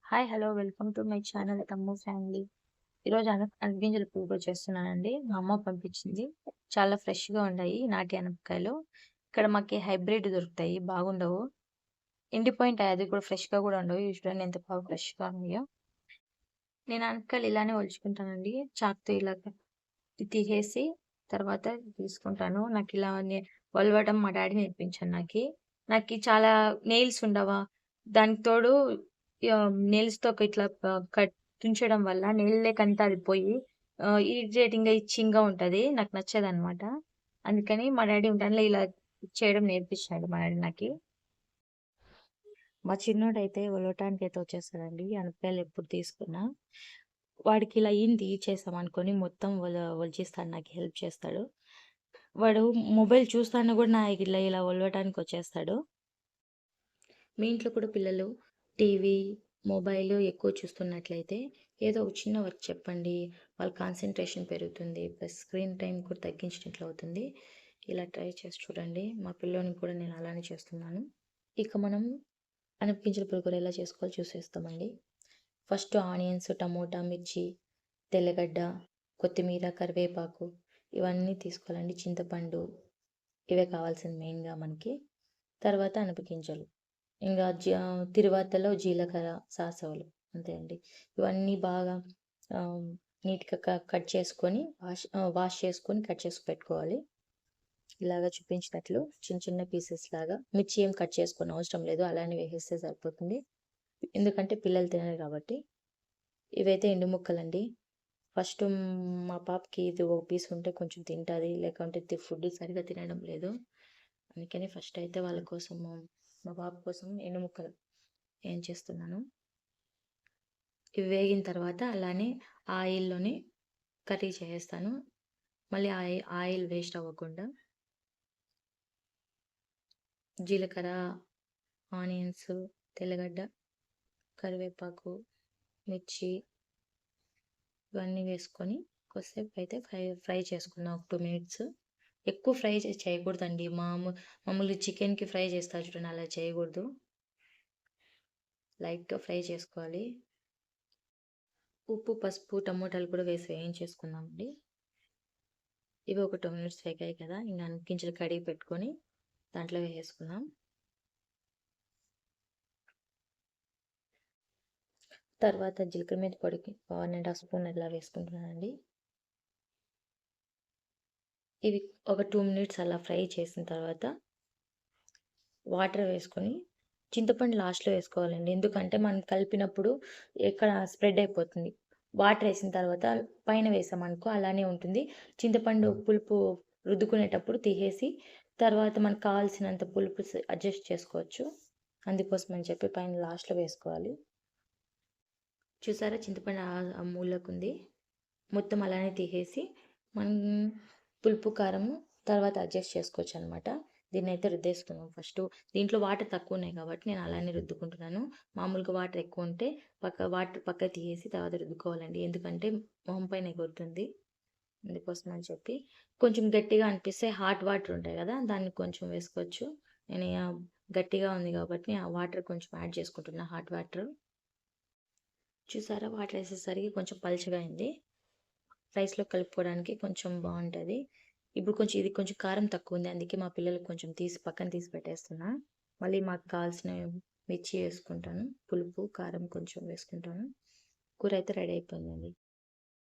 Hi! Hello! Welcome to my channel thumb family. ఈరోజు అనపగింజల పులుకు చేస్తున్నానండి. మా అమ్మ పంపించింది. చాలా ఫ్రెష్‌గా ఉన్నాయి నాటి అనపకాయలు. ఇక్కడ మాకి హైబ్రిడ్ దొరుకుతాయి. బాగుండవు. ఎండిపోయుంటాయి. అది కూడా ఫ్రెష్‌గా కూడా ఉండవు. ఇవి చూడండి ఎంత బాగా ఫ్రెష్‌గా ఉన్నాయో. నేను అనపకాయలు ఇలానే ఒలుచుకుంటానండి. చాకుతో ఇలాగ తీసేసి తర్వాత తీసుకుంటాను. నాకిలా ఒలవడం మా డ్యాడీ నేర్పించారు నాకి. నాకి చాలా నెయిల్స్ ఉండవా, దానికి తోడు నెయిల్స్‌తో ఇట్లా తుంచడం వల్ల నెయిల్‌లేకంతా అది పోయి ఇరిటేటింగ్‌గా, ఇచ్చింగ్‌గా ఉంటది. నాకు నచ్చదనమాట. అందుకని మా డ్యాడీ ఉంటాన్లే ఇలా చేయడం నేర్పించాడు మా డ్యాడీ నాకి. మా చిన్నోడైతే ఒలవటానికైతే వచ్చేస్తాడండి. అనపకాయలు ఎప్పుడు తీసుకున్నా. వాడికి ఇలా అయింది చేసామనుకోని మొత్తం ఒలిచిస్తాడు. నాకు హెల్ప్ చేస్తాడు. వాడు మొబైల్ చూస్తాను గూడా ఇలా ఇలా ఒలవటానికి వచ్చేస్తాడు. మీ ఇంట్లో కూడా పిల్లలు టీవీ, మొబైల్ ఎక్కువ చూస్తున్నట్లయితే ఏదో ఒక చిన్న వర్క్ చెప్పండి. వాళ్ళ కాన్సంట్రేషన్ పెరుగుతుంది. ప్లస్ స్క్రీన్ టైమ్ కూడా తగ్గించినట్లు అవుతుంది. ఇలా ట్రై చేసి చూడండి. మా పిల్లోనికి కూడా నేను అలానే చేస్తున్నాను. ఇక మనం అనపగింజల పులిహోర ఎలా చేసుకోవాలో చూసేస్తామండి. ఫస్ట్ ఆనియన్స్, టమోటా, మిర్చి, తెల్లగడ్డ, కొత్తిమీర, కరివేపాకు ఇవన్నీ తీసుకోవాలండి. చింతపండు ఇవే కావాల్సింది మెయిన్‌గా మనకి. తర్వాత అనపగింజలు. ఇంగా తిరువాతలో జీలకర్ర, సాసవులు అంతే అండి. ఇవన్నీ బాగా ఆహ్, నీట్‌గా కట్ చేసుకొని వాష్ చేసుకొని కట్ చేసి పెట్టుకోవాలి. ఇలాగ చూపించినట్లు చిన్న చిన్న పీసెస్ లాగా. మిర్చి ఏం కట్ చేసుకోనవసరం లేదు. అలానే వేసేస్తే సరిపోతుంది. ఎందుకంటే పిల్లలు తినరు కాబట్టి. ఇవైతే ఎండు ముక్కలండి. ఫస్ట్ మా పాపకి ఇది ఒక పీస్ ఉంటే కొంచెం తింటది. లేకుంటే ఫుడ్ సరిగ్గా తినడం లేదు. అందుకని ఫస్ట్ అయితే వాళ్ళ కోసము మా పాప కోసం ఎండు ముక్కలు ఏం చేస్తున్నాను. ఇవి వేగిన తర్వాత అలానే ఆయిల్‌లోనే కర్రీ చేసేస్తాను. మళ్ళీ ఆయిల్ వేస్ట్ అవ్వకుండా జీలకర్ర, ఆనియన్స్, తెల్లగడ్డ, కరివేపాకు, మిర్చి ఇవన్నీ వేసుకొని కొద్దిసేపు అయితే ఫ్రై చేసుకున్నా ఒక 2 మినిట్స్. ఎక్కువ ఫ్రై చేయకూడదండి. మామూలుగా చికెన్‌కి ఫ్రై చేస్తారు చూడండి అలా చేయకూడదు. లైట్‌గా ఫ్రై చేసుకోవాలి. ఉప్పు, పసుపు, టమోటాలు కూడా వేసి వేయించేసుకుందామండి. ఇవి ఒక 2 మినిట్స్ వేగాయి కదా! ఇంక అనపగింజలు కడిగి పెట్టుకొని దాంట్లో వేసేసుకుందాం. తర్వాత జీలకర్ర మెంతి పొడికి 1 ½ స్పూన్ అలా వేసుకుంటున్నానండి. ఇవి ఒక 2 మినిట్స్ అలా ఫ్రై చేసిన తర్వాత వాటర్ వేసుకొని చింతపండు లాస్ట్‌లో వేసుకోవాలండి. ఎందుకంటే మనం కలిపినప్పుడు ఎక్కడ స్ప్రెడ్ అయిపోతుంది. వాటర్ ఏసిన తర్వాత పైన వేసామనుకో అలానే ఉంటుంది. చింతపండు పులుపు రుద్దుకునేటప్పుడు తీసేసి తర్వాత మనకు కావాల్సినంత పులుపు అడ్జస్ట్ చేసుకోవచ్చు. అందుకోసమని చెప్పి పైన లాస్ట్‌లో వేసుకోవాలి. చూసారా చింతపండు ఆ మూలకుంది. మొత్తం అలానే తీసేసి మనం పులుపు, కారము తర్వాత అడ్జస్ట్ చేసుకోవచ్చనమాట. దీన్నైతే రుద్దేసుకుందాం ఫస్టు. దీంట్లో వాటర్ తక్కువున్నాయి కాబట్టి నేను అలానే రుద్దుకుంటున్నాను. మామూలుగా వాటర్ ఎక్కువుంటే వాటర్ పక్కకి తీసేసి తర్వాత రుద్దుకోవాలండి. ఎందుకంటే మొహం పైన ఎగురుతుంది. అందుకోసమని చెప్పి. కొంచెం గట్టిగా అనిపిస్తే హాట్ వాటర్ ఉంటాయి గదా! దాన్ని కొంచెం వేసుకోవచ్చు. నేను గట్టిగా ఉంది కాబట్టి ఆ వాటర్ కొంచెం యాడ్ చేసుకుంటున్నా హాట్ వాటర్. చూసారా వాటర్ ఏసేసరికి కొంచెం పల్చగా అయింది. రైస్‌లో కలుపుకోవడానికి కొంచెం బావుంటది. ఇప్పుడు ఇది కొంచెం కారం తక్కువుంది. అందుకే మా పిల్లలకి కొంచెం పక్కన తీసి పెట్టేస్తున్నా. మళ్ళీ మాకు కావాల్సిన మిర్చి వేసుకుంటాను. పులుపు, కారం కొంచెం వేసుకుంటాను. కూర అయితే రెడీ అయిపోయిందండి.